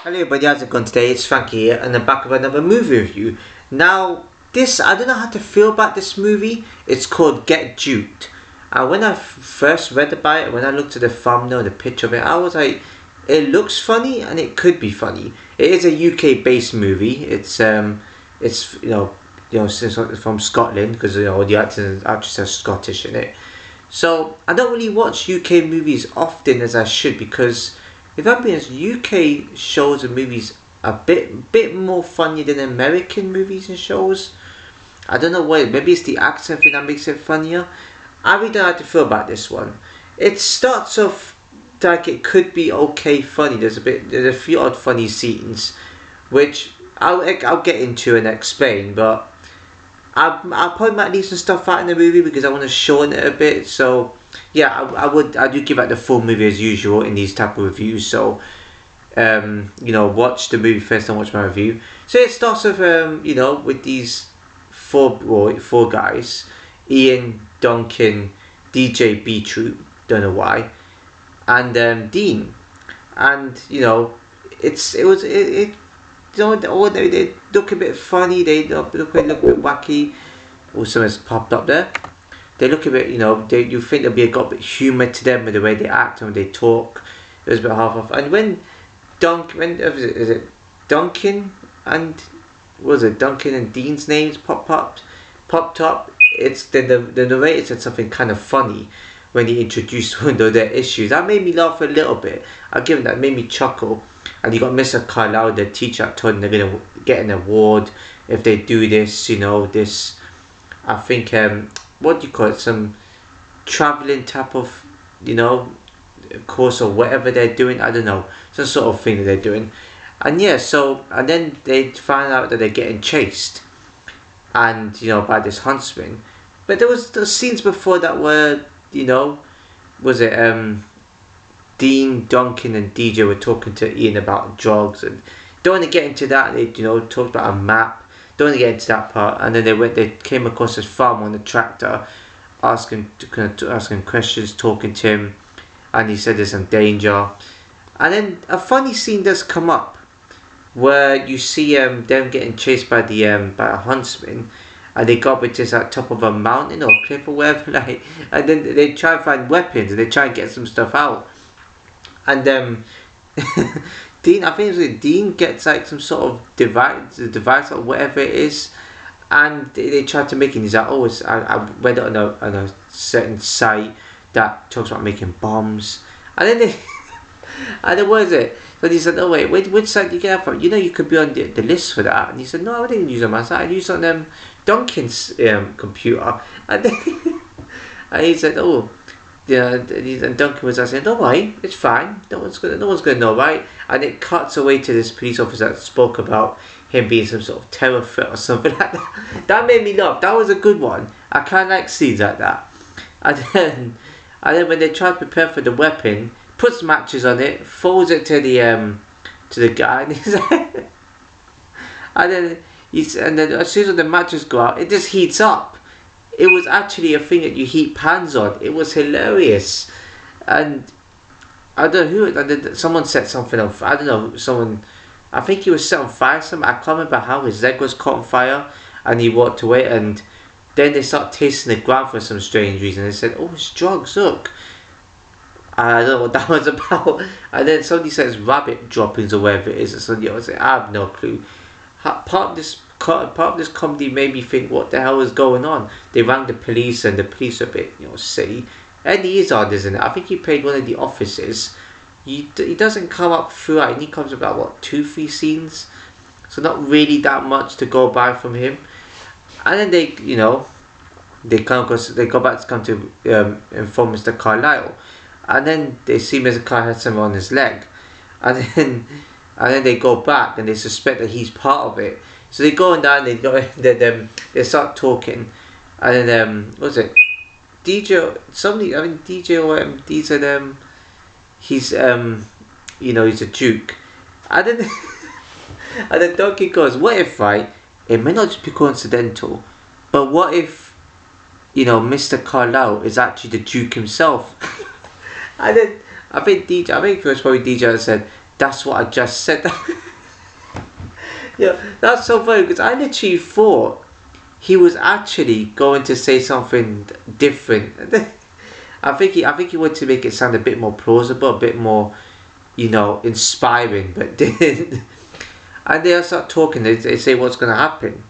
Hello everybody, how's it going today? It's Frankie here and I'm back with another movie review. Now, I don't know how to feel about this movie. It's called Get Duped. When I first read about it, when I looked at the thumbnail, the picture of it, I was like, it looks funny and it could be funny. It is a UK based movie. It's from Scotland because the actress are Scottish in it. So I don't really watch UK movies often as I should because if I'm being honest, UK shows and movies are a bit more funny than American movies and shows. I don't know why. Maybe it's the accent thing that makes it funnier. I really don't know how to feel about this one. It starts off like it could be okay funny. There's a few odd funny scenes, which I'll get into and explain. But I'll probably might leave some stuff out in the movie because I want to shorten it a bit. So yeah, I do give out the full movie as usual in these type of reviews. So watch the movie first and watch my review. So it starts with with these four guys: Ian, Duncan, DJ Beetroot, don't know why, and Dean, and they look a bit funny. They look a bit wacky. Oh, something's popped up there. They look a bit, you think there'll be a bit humour to them with the way they act and when they talk. It was a bit half off. And when Duncan and Duncan and Dean's names popped up, it's the narrator said something kind of funny when he introduced one of their issues. That made me laugh a little bit. I'll give him that. It made me chuckle. And you got Mr. Carlisle, the teacher, that told them they're gonna get an award if they do this. This. I think what do you call it? Some traveling type of course or whatever they're doing. I don't know, some sort of thing that they're doing. And yeah, and then they find out that they're getting chased, and by this huntsman. But there was the scenes before that were was it Dean, Duncan, and DJ were talking to Ian about drugs, and don't want to get into that. They talked about a map. Don't want to get into that part. And then they came across this farmer on the tractor, asking questions, talking to him, and he said there's some danger. And then a funny scene does come up where you see them getting chased by a huntsman, and they got up into top of a mountain or cliff or whatever, and then they try and find weapons and they try and get some stuff out. And Dean, I think Dean gets some sort of device or whatever it is, and they try to make it. He's like, I read it on a certain site that talks about making bombs, and then what is it? So he said, oh wait, which site did you get that from? You could be on the list for that. And he said, no, I didn't use it on my site. I used it on Duncan's computer. And then and he said, oh. Yeah, and Duncan was saying, don't worry, it's fine. No one's gonna know, right? And it cuts away to this police officer that spoke about him being some sort of terror threat or something like that. That made me laugh. That was a good one. I kind of like scenes like that. And then when they try to prepare for the weapon, puts matches on it, folds it to the guy, and he's like, and then as soon as the matches go out, it just heats up. It was actually a thing that you heat pans on. It was hilarious, and I don't know who. And then someone set something on. I don't know. Someone. I think he was set on fire. I can't remember how his leg was caught on fire, and he walked away. And then they start tasting the ground for some strange reason. They said, "Oh, it's drugs. Look." I don't know what that was about. And then somebody says rabbit droppings or whatever it is. And somebody else said, I have no clue. Part of this comedy made me think, what the hell is going on? They rang the police, and the police are a bit silly. Eddie Izzard, isn't it? I think he played one of the officers. He doesn't come up throughout, and he comes about 2-3 scenes, so not really that much to go by from him. And then they go back to come to inform Mr. Carlisle, and then they see Mr. Carlisle has something on his leg, and then they go back and they suspect that he's part of it. So they go down, they start talking, and then what was it? DJ or he said he's he's a Duke, and then and then Donkey goes, what if it may not just be coincidental, but what if Mr. Carlisle is actually the Duke himself? And then I think it was probably DJ that said, That's what I just said. Yeah, that's so funny because I literally thought he was actually going to say something different. I think he wanted to make it sound a bit more plausible, a bit more, inspiring, but didn't. And they all start talking. They say what's going to happen,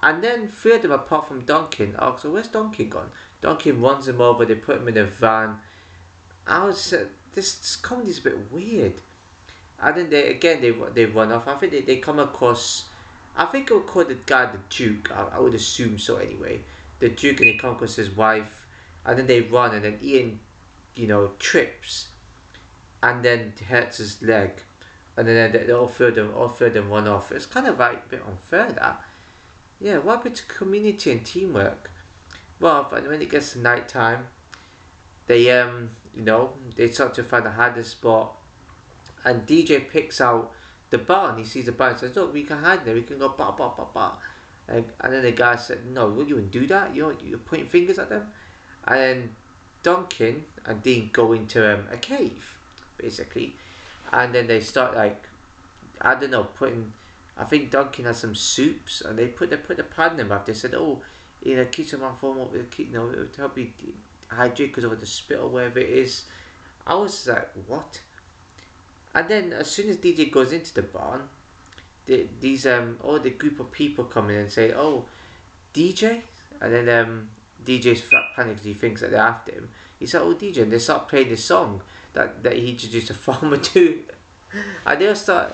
and then three of them, apart from Duncan, ask, "So where's Duncan gone?" Duncan runs him over. They put him in a van. I was this comedy's a bit weird. And then they run off. I think they come across. I think it would call the guy the Duke. I would assume so anyway. The Duke, and they come across his wife, and then they run, and then Ian, trips, and then hurts his leg, and then they all three of them run off. It's kind of like a bit unfair that. Yeah, what happened to community and teamwork? Well, when it gets to night time, they they start to find a hiding spot, and DJ picks out the bar, and he sees the bar and says, "Look, we can hide there. We can go ba ba ba ba." And then the guy said, "No, would you even do that? You're pointing fingers at them." And then Duncan and Dean go into a cave, basically, and then they start I don't know, putting. I think Duncan has some soups, and they put the pad in their mouth. They said, "Oh, keep some form up, it'll help you hydrate because of the spit or whatever it is." I was like, "What?" And then as soon as DJ goes into the barn, all the group of people come in and say, "Oh, DJ," and then DJ's flat panic because he thinks that they're after him. He said, "Oh, DJ," and they start playing this song that he introduced a farmer to, and they'll start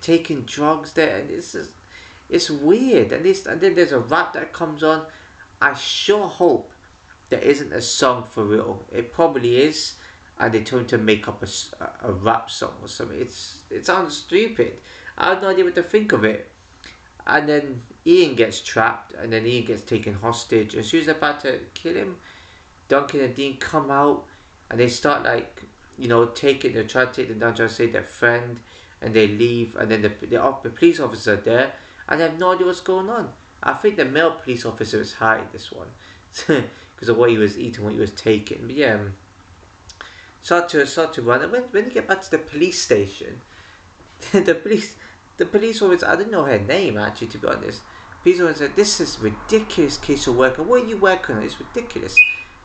taking drugs there, and it's weird. And then there's a rap that comes on. I sure hope there isn't a song for real. It probably is, and they told him to make up a rap song or something. It sounds stupid. I have no idea what to think of it. And then Ian gets trapped, and then Ian gets taken hostage. As soon as they're about to kill him, Duncan and Dean come out, and they start they try to take them down, try to save their friend, and they leave. And then the police officer are there, and they have no idea what's going on. I think the male police officer is high in this one because of what he was eating, what he was taking. But yeah, start to run. And when you get back to the police station, the police officer, I didn't know her name actually, to be honest. Police officer said, "This is a ridiculous case of work. What are you working on? It's ridiculous.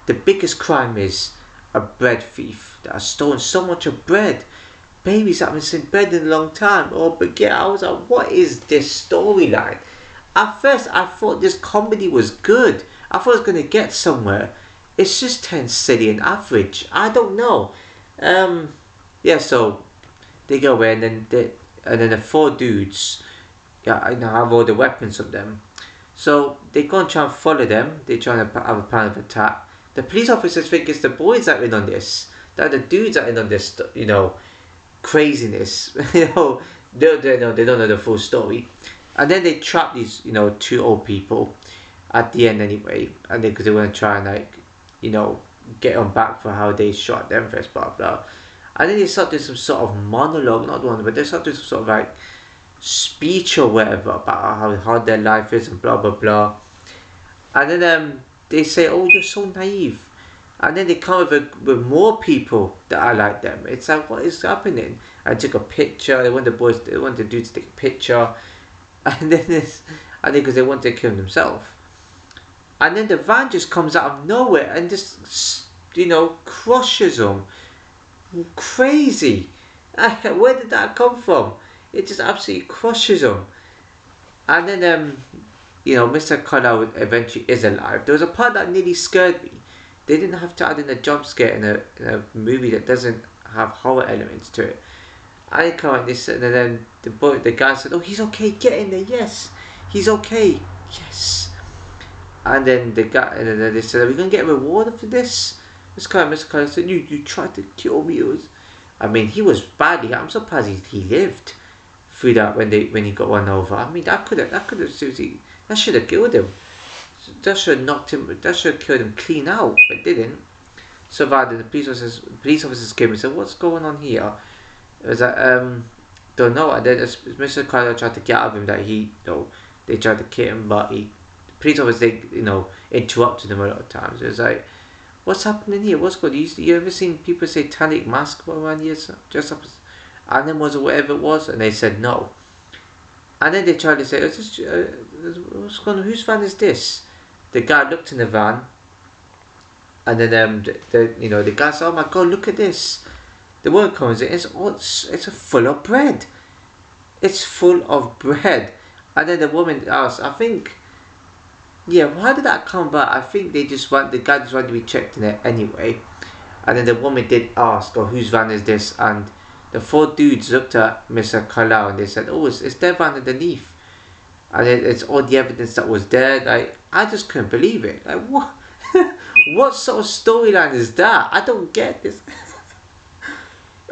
The biggest crime is a bread thief that has stolen so much of bread. Babies haven't seen bread in a long time." Oh, but yeah, I was like, what is this storyline? At first, I thought this comedy was good. I thought it was going to get somewhere. It's just turned silly and average. I don't know. So they go away, and then the four dudes, I have all the weapons of them. So they go and try and follow them. They try to have a plan of attack. The police officers think it's the boys that are in on this. That the dudes are in on this, craziness. They don't know the full story. And then they trap these, two old people at the end anyway, and because they want to try and get them back for how they shot them first, blah blah. And then they start doing some sort of monologue, not one, but they start doing some sort of speech or whatever about how hard their life is and blah blah blah. And then they say, "Oh, you're so naive." And then they come with more people that are like them. It's like, what is happening? I took a picture. They want the dudes to take a picture. And then because they want to kill themselves. And then the van just comes out of nowhere and just, crushes them. Crazy. Where did that come from? It just absolutely crushes them. And then, Mr. Carlisle eventually is alive. There was a part that nearly scared me. They didn't have to add in a jump scare in a movie that doesn't have horror elements to it. I come like this, and then the guy said, "Oh, he's okay. Get in there. Yes, he's okay. Yes." And then they said, "Are we gonna get a reward for this?" Mr. Carlisle said, "You tried to kill me." He was badly. I'm surprised he lived through that when he got run over. That should have killed him. That should have knocked him. That should have killed him clean out, but it didn't. So the police officers came and said, "What's going on here?" It was like, don't know. And then Mr. Carlisle tried to get out of him that they tried to kill him, but the police officers, interrupted him a lot of times. It was like, what's happening here? What's going on? You ever seen people satanic mask around here? Just up Animals or whatever it was, and they said no. And then they tried to say, what's going on? Whose van is this? The guy looked in the van, and then the guy said, oh my god, look at this. The word comes in, it's full of bread. It's full of bread. And then the woman asked, I think, why did that come about? I think the guy just wanted to be checked in it anyway. And then the woman did ask, whose van is this? And the 4 dudes looked at Mr. Carlisle and they said, oh, it's their van underneath. And it's all the evidence that was there. Like, I just couldn't believe it. Like, what? What sort of storyline is that? I don't get this.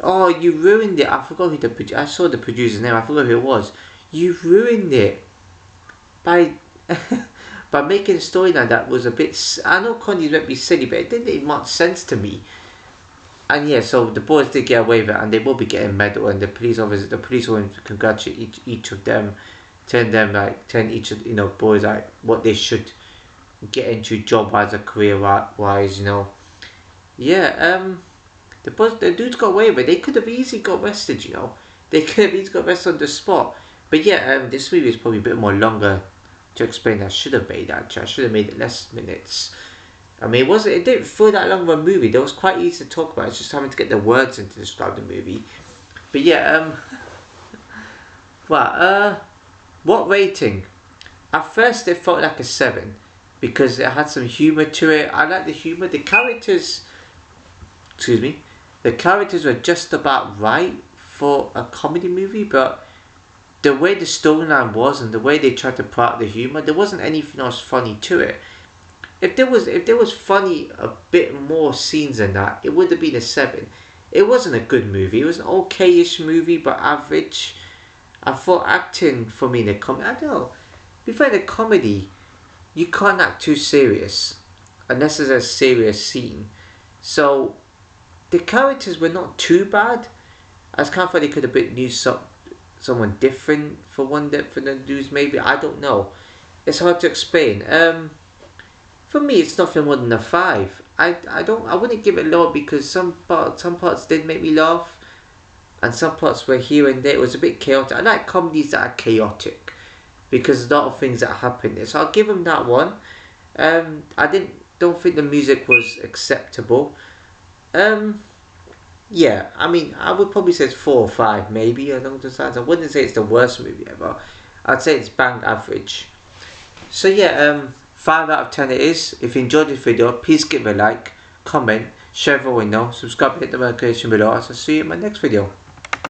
Oh, you ruined it. I forgot who I saw the producer's name. I forgot who it was. You ruined it by by making a storyline that was a bit. I know Connie's meant to be silly, but it didn't make much sense to me. And so the boys did get away with it, and they will be getting medal. And the police will congratulate each of them, telling each of boys like what they should get into job wise or career wise. The dudes got away with it. They could have easily got arrested. They could have easily got arrested on the spot. But this movie is probably a bit more longer to explain. I should have made that. I should have made it less minutes. I mean, it didn't feel that long of a movie. That was quite easy to talk about. It's just having to get the words in to describe the movie. But what rating? At first it felt like a 7 because it had some humour to it. I like the humour. The characters were just about right for a comedy movie, but the way the storyline was and the way they tried to put out the humour, there wasn't anything else funny to it. If there was funny a bit more scenes than that, it would have been a 7. It wasn't a good movie. It was an okay-ish movie, but average. I thought acting for me in the comedy, I don't know. Before the comedy, you can't act too serious unless there's a serious scene. So the characters were not too bad. I was kind of thought they could have used someone different for the dudes. Maybe, I don't know. It's hard to explain. For me, it's nothing more than a 5. I wouldn't give it lower because some parts did make me laugh, and some parts were here and there. It was a bit chaotic. I like comedies that are chaotic because a lot of things that happen. So I'll give them that one. I don't think the music was acceptable. I mean, I would probably say it's 4 or 5, maybe. I wouldn't say it's the worst movie ever. I'd say it's bang average. So 5 out of 10 it is. If you enjoyed this video, please give it a like, comment, share with everyone, subscribe, hit the notification below. I'll see you in my next video.